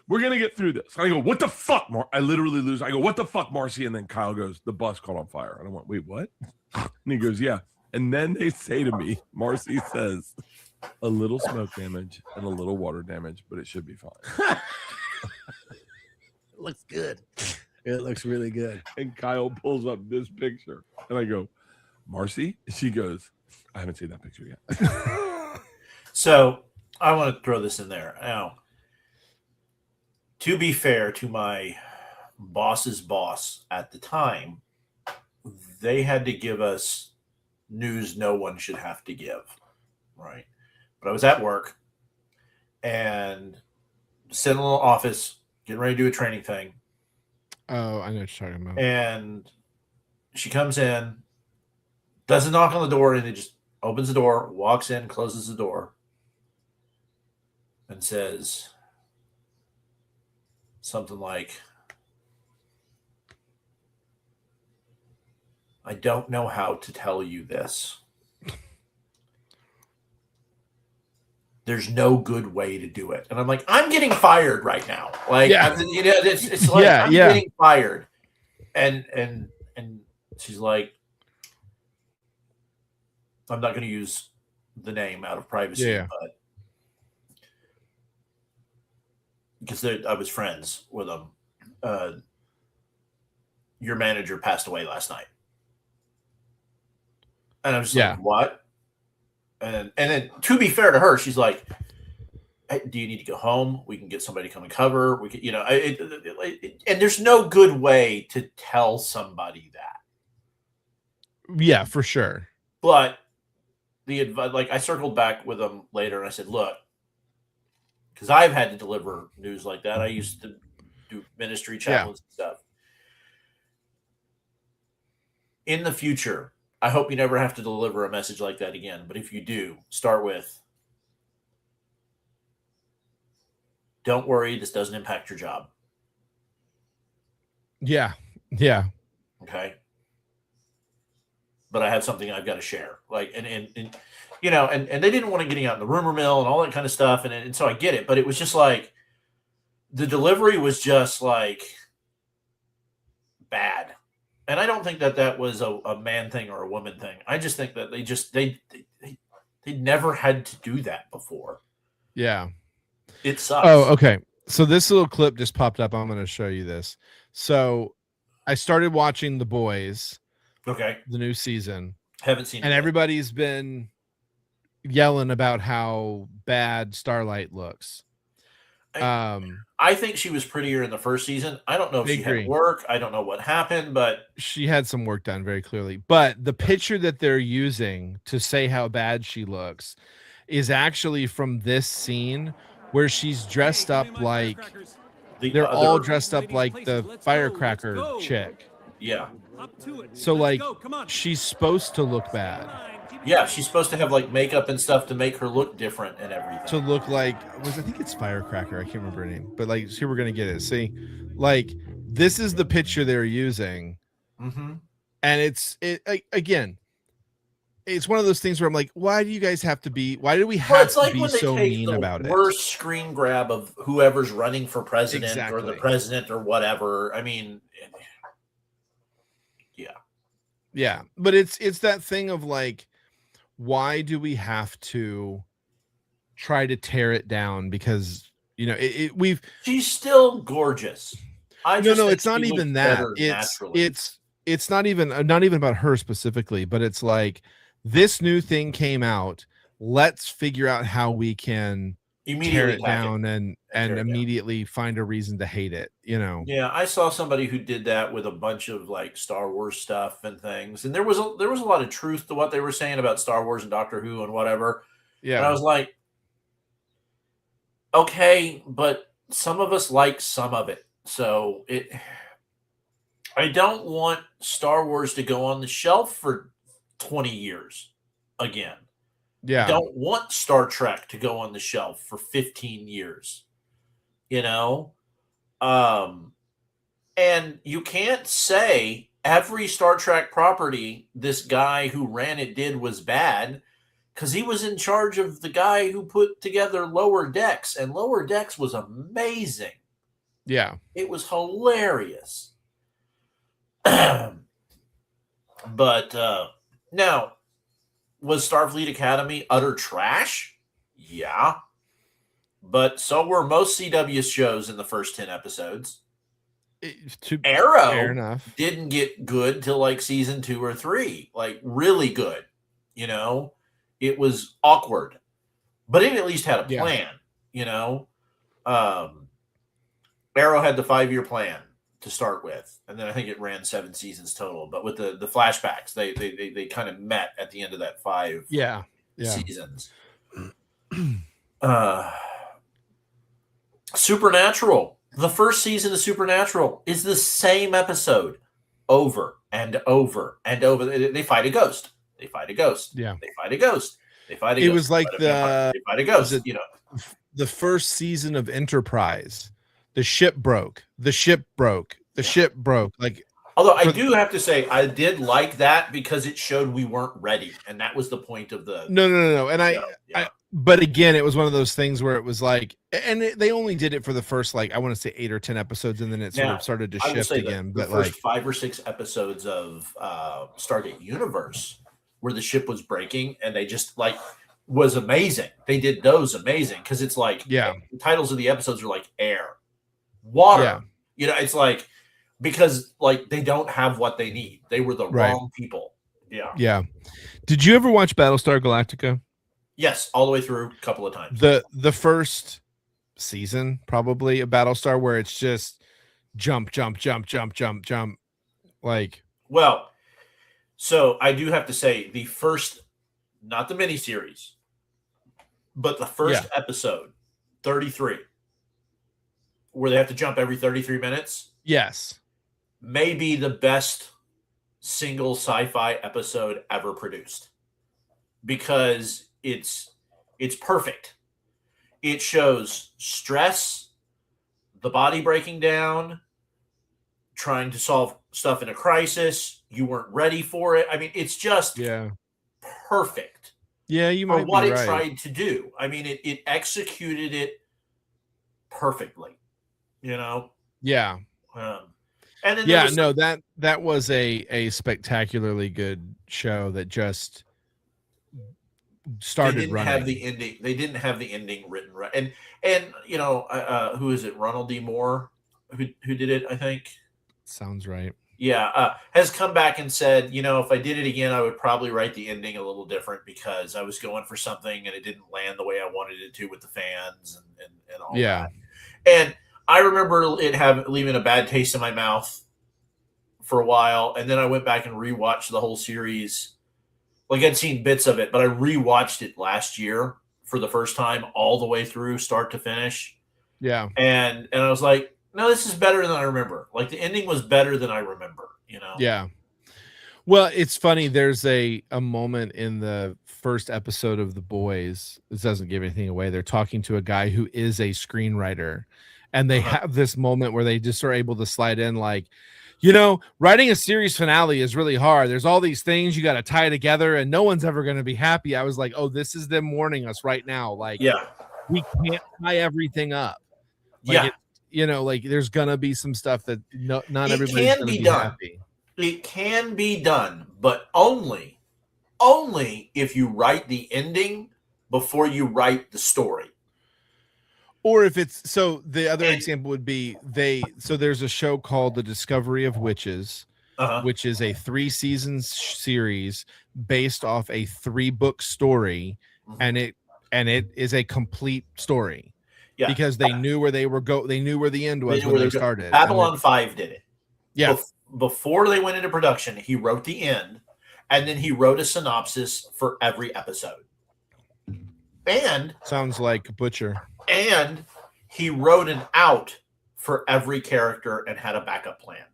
we're gonna get through this. And I go, what the fuck, I literally lose. I go, what the fuck, Marcy? And then Kyle goes, the bus caught on fire. And I went, wait, what? And he goes, yeah. And then they say to me, Marcy says, a little smoke damage and a little water damage, but it should be fine. It looks good. It looks really good. And Kyle pulls up this picture, and I go, Marcy? She goes, I haven't seen that picture yet. So I want to throw this in there. Now, to be fair to my boss's boss at the time, they had to give us news no one should have to give, right? But I was at work and sitting in the office, getting ready to do a training thing. Oh, I know what you're talking about. And she comes in, doesn't knock on the door, and it just opens the door, walks in, closes the door, and says something like, I don't know how to tell you this. There's no good way to do it. And I'm like, I'm getting fired right now. Like, Yeah. it's like, I'm getting fired. And she's like, I'm not going to use the name out of privacy, but because I was friends with them. Your manager passed away last night. And I was like, what? And then to be fair to her, she's like, hey, do you need to go home? We can get somebody to come and cover. We can, and there's no good way to tell somebody that. Yeah, for sure. But the advice, like, I circled back with them later and I said, look, because I've had to deliver news like that. I used to do ministry chaplains and stuff. In the future, I hope you never have to deliver a message like that again. But if you do, start with, don't worry, this doesn't impact your job. Yeah. Yeah. Okay. But I have something I've got to share. Like, and they didn't want to get out in the rumor mill and all that kind of stuff. And so I get it, but it was just like, the delivery was just like bad. And I don't think that was a man thing or a woman thing. I just think that they never had to do that before. Yeah. It sucks. Oh, okay. So this little clip just popped up. I'm going to show you this. So I started watching The Boys. Okay. The new season. Haven't seen it and yet. Everybody's been yelling about how bad Starlight looks. I think she was prettier in the first season. I don't know if she had work. I don't know what happened, but she had some work done very clearly. But the picture that they're using to say how bad she looks is actually from this scene where she's dressed up like they're all dressed up like the firecracker chick. Yeah. So like she's supposed to look bad. Yeah, she's supposed to have like makeup and stuff to make her look different and everything. To look like I think it's Firecracker. I can't remember her name, but like here we're gonna get it. See, like this is the picture they're using, and it's again. It's one of those things where I'm like, why do you guys have to be? Why do we have to be so mean about it? Worst screen grab of whoever's running for president or the president or whatever. I mean, yeah, but it's that thing of like, why do we have to try to tear it down? Because she's still gorgeous. No, it's not even that. It's it's not even about her specifically, but it's like this new thing came out. Let's figure out how we can tear it down and immediately find a reason to hate it. You know? Yeah, I saw somebody who did that with a bunch of like Star Wars stuff and things, and there was a lot of truth to what they were saying about Star Wars and Doctor Who and whatever. Yeah, and I was like, okay, but some of us like some of it, so I don't want Star Wars to go on the shelf for 20 years again. Yeah. I don't want Star Trek to go on the shelf for 15 years. You know? And you can't say every Star Trek property this guy who ran it did was bad, because he was in charge of the guy who put together Lower Decks, and Lower Decks was amazing. Yeah. It was hilarious. But now, was Starfleet Academy utter trash? Yeah. But so were most CW shows in the first 10 episodes. Arrow fair enough. didn't get good till like season 2 or 3. Like really good. You know? It was awkward. But it at least had a plan. You know? Arrow had the 5-year plan to start with, and then I think it ran 7 seasons total. But with the flashbacks, they kind of met at the end of that 5 seasons. Supernatural, the first season of Supernatural is the same episode over and over and over. They fight a ghost. They fight a ghost. Yeah. They fight a ghost. They fight a It ghost. was like They fight a ghost. was it You know, the first season of Enterprise. The ship broke. The ship broke. The ship broke. Like, although I do have to say, I did like that because it showed we weren't ready, and that was the point of the. No. And I but again, it was one of those things where it was like, and they only did it for the first, like, I want to say 8 or 10 episodes, and then it sort Now, of started to I will shift say again. The But first like, 5 or 6 episodes of Stargate Universe, where the ship was breaking, and they just like was amazing. They did those amazing because it's like the titles of the episodes are like air, water. Yeah. You know, it's like because like they don't have what they need. They were the Right. wrong people. Yeah. yeah. Did you ever watch Battlestar Galactica? Yes, all the way through a couple of times. The first season probably of Battlestar, where it's just jump. Like, Well, so I do have to say the first, not the miniseries, but the first episode, 33, where they have to jump every 33 minutes, yes. may be the best single sci-fi episode ever produced, because it's perfect. It shows stress, the body breaking down, trying to solve stuff in a crisis. You weren't ready for it. I mean, it's just perfect. Yeah, you For might what be it right. tried to do. I mean, it executed it perfectly. You know. Yeah. And then there was no, that was a spectacularly good show that just started they didn't running. have the ending. They didn't have the ending written right. And you know, who is it? Ronald D. Moore, who did it? I think. Sounds right. Yeah, has come back and said, you know, if I did it again, I would probably write the ending a little different because I was going for something and it didn't land the way I wanted it to with the fans and all Yeah. that. And I remember it leaving a bad taste in my mouth for a while, and then I went back and rewatched the whole series. Like I'd seen bits of it, but I rewatched it last year for the first time, all the way through, start to finish. Yeah. And I was like, no, this is better than I remember. Like the ending was better than I remember, you know? Yeah. Well, it's funny. There's a moment in the first episode of The Boys. This doesn't give anything away. They're talking to a guy who is a screenwriter, and they have this moment where they just are able to slide in like, you know, writing a series finale is really hard. There's all these things you got to tie together, and no one's ever going to be happy. I was like, oh, this is them warning us right now. Like, we can't tie everything up. Like, you know, like there's gonna be some stuff that not everybody's can gonna be be done. happy. It can be done, but only if you write the ending before you write the story. Or if it's so, the other example would be there's a show called The Discovery of Witches, which is a 3-season series based off a 3-book story, and it is a complete story. Yeah. Because they knew where they were they knew where the end was when they started. Babylon 5 did it. Yeah. Before they went into production, he wrote the end, and then he wrote a synopsis for every episode. And sounds like Butcher. And he wrote an out for every character and had a backup plan.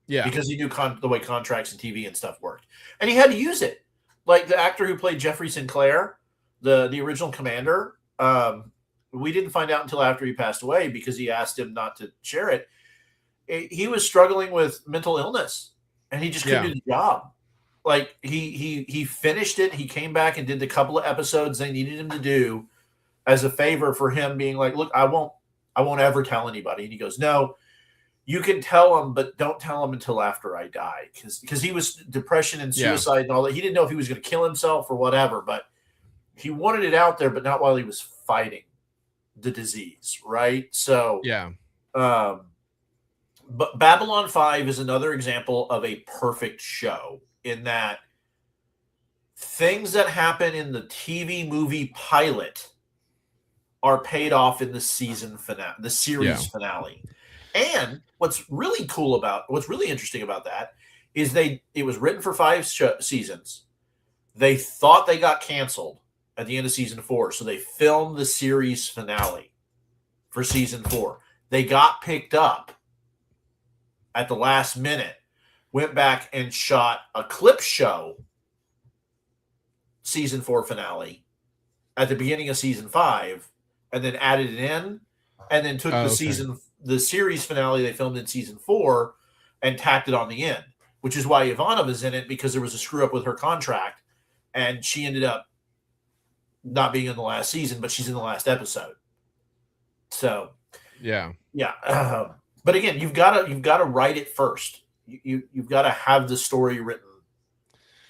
Yeah. Because he knew the way contracts and TV and stuff worked. And he had to use it. Like the actor who played Jeffrey Sinclair, the original commander, we didn't find out until after he passed away because he asked him not to share it. He was struggling with mental illness, and he just couldn't do the job. Like he finished it. He came back and did the couple of episodes they needed him to do as a favor for him, being like, "Look, I won't ever tell anybody." And he goes, "No, you can tell them, but don't tell them until after I die," because he was depression and suicide and all that. He didn't know if he was going to kill himself or whatever, but he wanted it out there, but not while he was fighting the disease, right? So but Babylon 5 is another example of a perfect show in that things that happen in the TV movie pilot are paid off in the season finale, the series finale. And what's really interesting about that is it was written for 5 seasons. They thought they got canceled at the end of season 4, so they filmed the series finale for season 4. They got picked up at the last minute, went back and shot a clip show season 4 finale at the beginning of season 5, and then added it in, and then took the series finale they filmed in season 4 and tacked it on the end, which is why Ivana is in it, because there was a screw up with her contract, and she ended up not being in the last season, but she's in the last episode. So, but again, you've got to write it first. You've got to have the story written.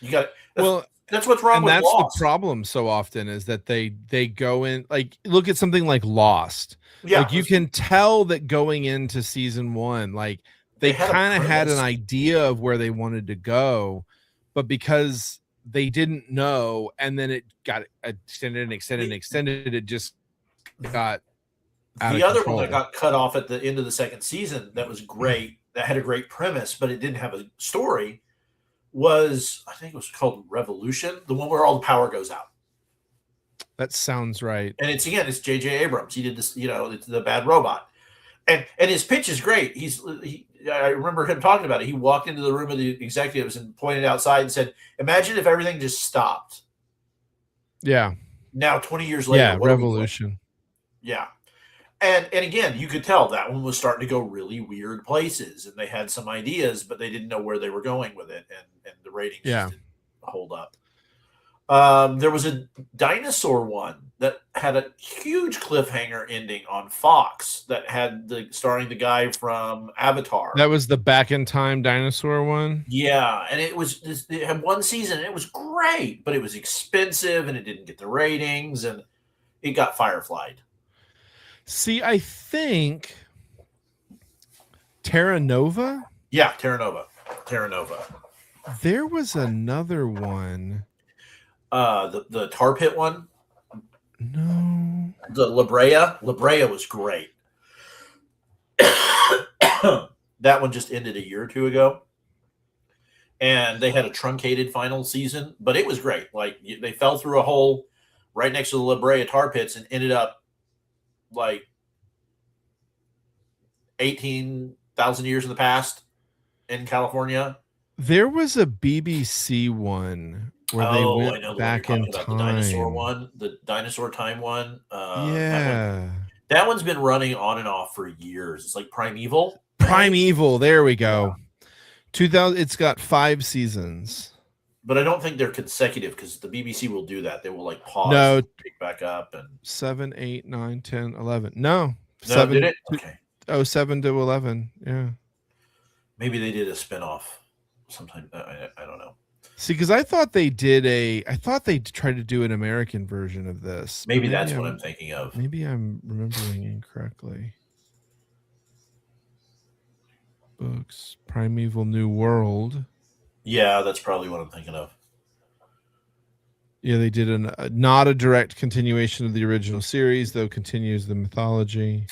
That's what's wrong with Lost. That's the problem so often is that they go in, like, look at something like Lost. Yeah, like you can tell that going into season 1, like they kind of had an idea of where they wanted to go, but because they didn't know, and then it got extended, it just got out the of other control. one that got cut off at the end of the second season that was great, that had a great premise, but it didn't have a story, was, I think it was called Revolution, the one where all the power goes out. That sounds right. And it's J.J. Abrams. He did this, it's the bad robot. And his pitch is great. I remember him talking about it. He walked into the room of the executives and pointed outside and said, "Imagine if everything just stopped." Yeah. Now, 20 years later. Yeah, Revolution. Yeah. And again, you could tell that one was starting to go really weird places, and they had some ideas, but they didn't know where they were going with it, and the ratings just didn't hold up. There was a dinosaur one that had a huge cliffhanger ending on Fox that had starring the guy from Avatar. That was the Back in Time dinosaur one. Yeah, and it had one season, and it was great, but it was expensive, and it didn't get the ratings, and it got fireflied. See, I think Terra Nova. Yeah, Terra Nova. There was another one. The tar pit one. No. The La Brea. La Brea was great. That one just ended a year or two ago, and they had a truncated final season, but it was great. Like, they fell through a hole right next to the La Brea tar pits and ended up like 18,000 years in the past in California. There was a BBC one where they went back in time. The dinosaur one, the dinosaur time one. Yeah. That one's been running on and off for years. It's like Primeval. Primeval. There we go. 2000. It's got 5 seasons. But I don't think they're consecutive, because the BBC will do that. They will like pause, and pick back up, and 7, 8, 9, 10, 11. No, 7. Did it? Okay. 7 to 11. Yeah. Maybe they did a spinoff sometime. I don't know. See, because I thought they tried to do an American version of this. Maybe that's what I'm thinking of. Maybe I'm remembering incorrectly. books. Primeval New World. Yeah, that's probably what I'm thinking of. Yeah, they did not a direct continuation of the original series, though continues the mythology.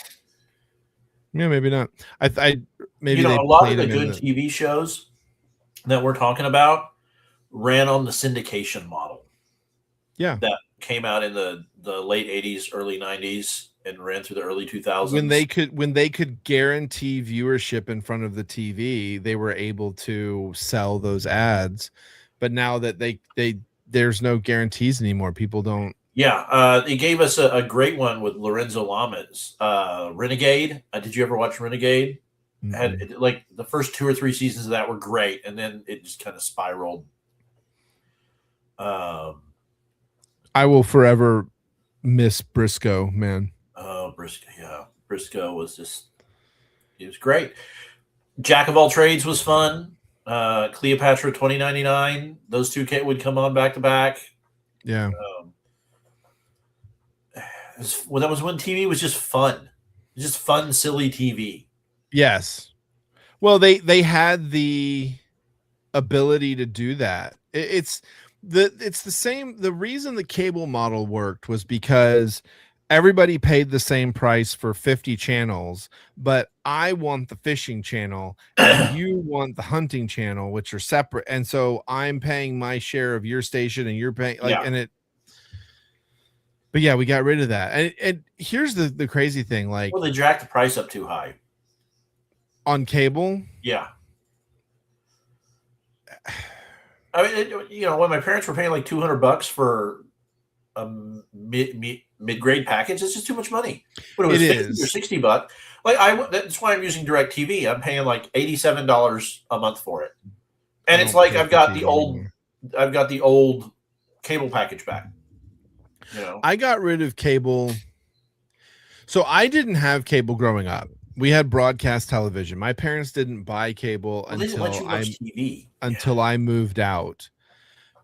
Yeah, maybe not. Maybe they a lot of played the him in good TV shows that we're talking about ran on the syndication model. Yeah. That came out in the late 80s, early 90s, and ran through the early 2000s. when they could guarantee viewership in front of the TV, they were able to sell those ads. But now that there's no guarantees anymore, people don't. Yeah, it gave us a great one with Lorenzo Lamas, Renegade. Did you ever watch Renegade? Had like the first 2 or 3 seasons of that were great, and then it just kind of spiraled. I will forever miss Briscoe, man. Oh, Briscoe, yeah. Briscoe was it was great. Jack of All Trades was fun. Cleopatra 2099, those two would come on back to back. Yeah. That was when TV was just fun. Just fun, silly TV. Yes. Well, they had the ability to do that. It's the same. The reason the cable model worked was because everybody paid the same price for 50 channels, but I want the fishing channel and you want the hunting channel, which are separate. And so I'm paying my share of your station and you're paying but yeah, we got rid of that. And here's the crazy thing. Like, well, they jacked the price up too high on cable. Yeah. I mean, when my parents were paying like $200 for a mid-grade package, it's just too much money. But it was $50 or $60. Like that's why I'm using DirecTV. I'm paying like $87 a month for it, and it's like I've got the old cable package back. I got rid of cable. So I didn't have cable growing up. We had broadcast television. My parents didn't buy cable until I moved out.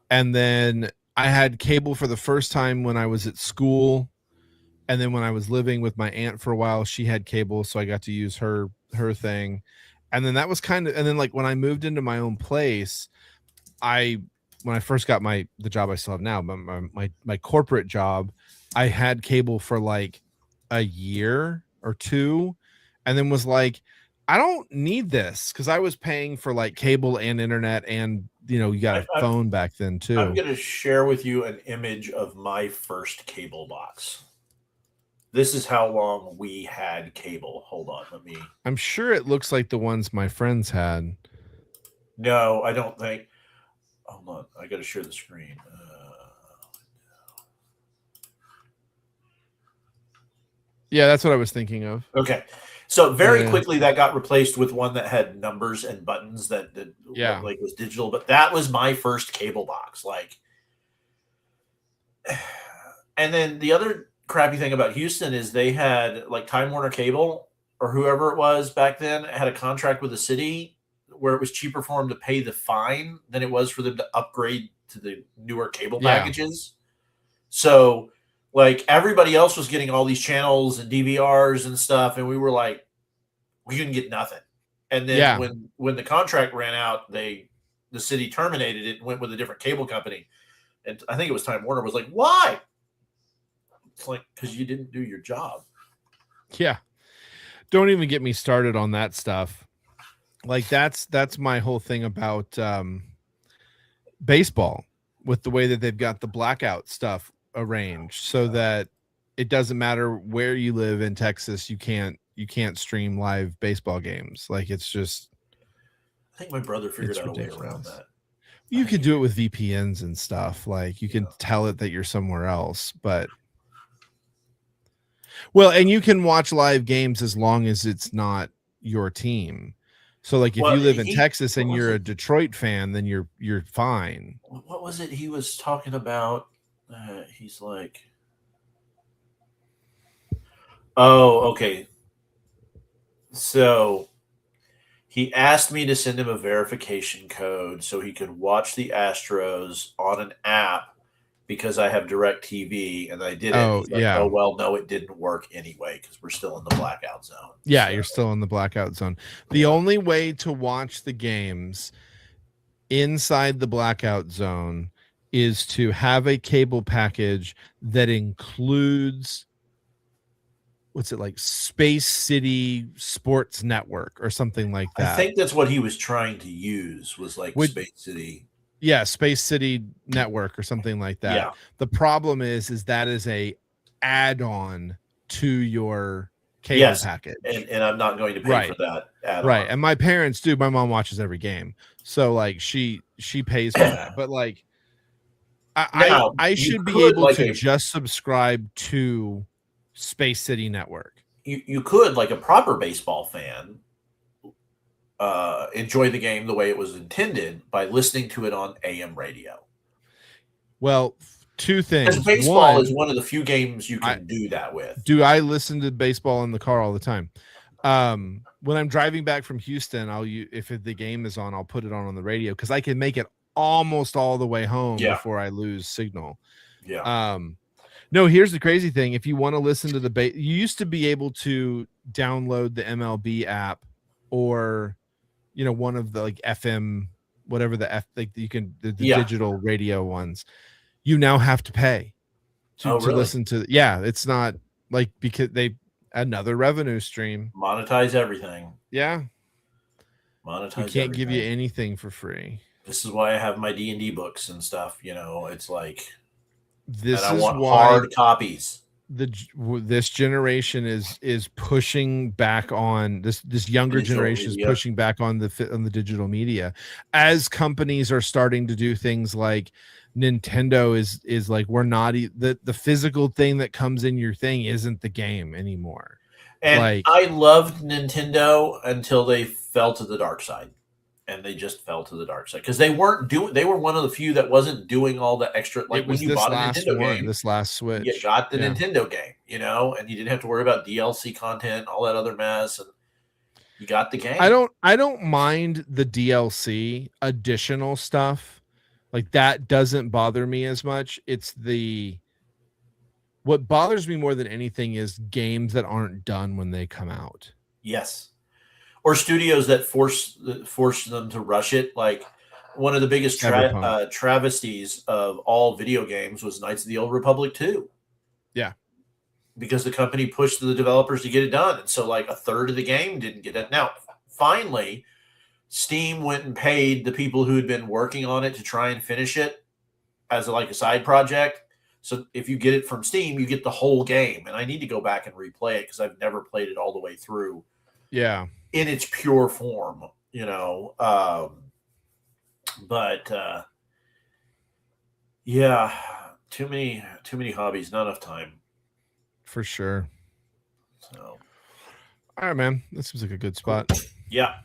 And then I had cable for the first time when I was at school. And then when I was living with my aunt for a while, she had cable, so I got to use her thing. And then that was and then like when I moved into my own place, when I first got the job I still have now, my corporate job, I had cable for like a year or two, and then was like, I don't need this, because I was paying for like cable and internet, and you got a phone back then too. I'm going to share with you an image of my first cable box. This is how long we had cable. Hold on, I'm sure it looks like the ones my friends had. No, I don't think. Hold on, I got to share the screen. Yeah, that's what I was thinking of. Okay, so very quickly that got replaced with one that had numbers and buttons that like was digital. But that was my first cable box. Like, and then the other crappy thing about Houston is they had like Time Warner Cable or whoever it was back then had a contract with the city where it was cheaper for them to pay the fine than it was for them to upgrade to the newer cable packages. So like everybody else was getting all these channels and DVRs and stuff, and we were like, we couldn't get nothing. And then when the contract ran out, the city terminated it and went with a different cable company. And I think it was Time Warner was like, why? It's like, because you didn't do your job. Yeah. Don't even get me started on that stuff. Like that's my whole thing about baseball, with the way that they've got the blackout stuff arranged so that it doesn't matter where you live in Texas, you can't stream live baseball games. Like it's just, I think my brother figured out a way around that. You can do it with VPNs and stuff. Like you can tell it that you're somewhere else, but and you can watch live games as long as it's not your team. So like if you live in Texas and you're a Detroit fan, then you're fine. What was it he was talking about? He's like, oh, okay. So he asked me to send him a verification code so he could watch the Astros on an app because I have Direct TV and I did it. Oh, He's like, yeah. oh, well, no, it didn't work anyway because we're still in the blackout zone. Yeah, you're still in the blackout zone. The only way to watch the games inside the blackout zone is to have a cable package that includes what's it like Space City Sports Network or something like that. I think that's what he was trying to use was like Space City. Yeah, Space City Network or something like that. Yeah. The problem is that is a add-on to your cable Yes, package. and I'm not going to pay for that add-on. Right. And my parents do. My mom watches every game. So like she pays for that. But like Now, I you should be could, able like to a- just subscribe to Space City Network. You could, like a proper baseball fan, enjoy the game the way it was intended by listening to it on AM radio. Well, two things. Because baseball One, is one of the few games you can do that with. do I listen to baseball in the car all the time? When I'm driving back from Houston, if the game is on, I'll put it on the radio because I can make it almost all the way home before I lose signal. Yeah. No, here's the crazy thing. If you want to listen to you used to be able to download the MLB app or, one of the like FM, whatever the you can, the digital radio ones. You now have to pay to really? listen to. Yeah, it's not like because another revenue stream. Monetize everything. Yeah. Monetize We can't give you everything. anything for free. This is why I have my D&D books and stuff. It's like, This and I is want why hard copies. this generation is pushing back on this younger Digital generation is media. pushing back on the digital media as companies are starting to do things like Nintendo is like we're not the physical thing that comes in your thing isn't the game anymore. And like I loved Nintendo until they fell to the dark side. And they just fell to the dark side because they were one of the few that wasn't doing all the extra. Like it when was you this bought a last Nintendo one, game, this last Switch. you got the Yeah. Nintendo game, and you didn't have to worry about DLC content, all that other mess, and you got the game. I don't mind the DLC additional stuff. Like that doesn't bother me as much. It's what bothers me more than anything is games that aren't done when they come out. Yes. Or studios that force them to rush it. Like one of the biggest travesties of all video games was Knights of the Old Republic 2. Yeah. Because the company pushed the developers to get it done. And so like a third of the game didn't get it. Now, finally, Steam went and paid the people who had been working on it to try and finish it as a side project. So if you get it from Steam, you get the whole game. And I need to go back and replay it because I've never played it all the way through. Yeah. In its pure form, but yeah, too many hobbies, not enough time. For sure. So, all right, man. That seems like a good spot. Yeah.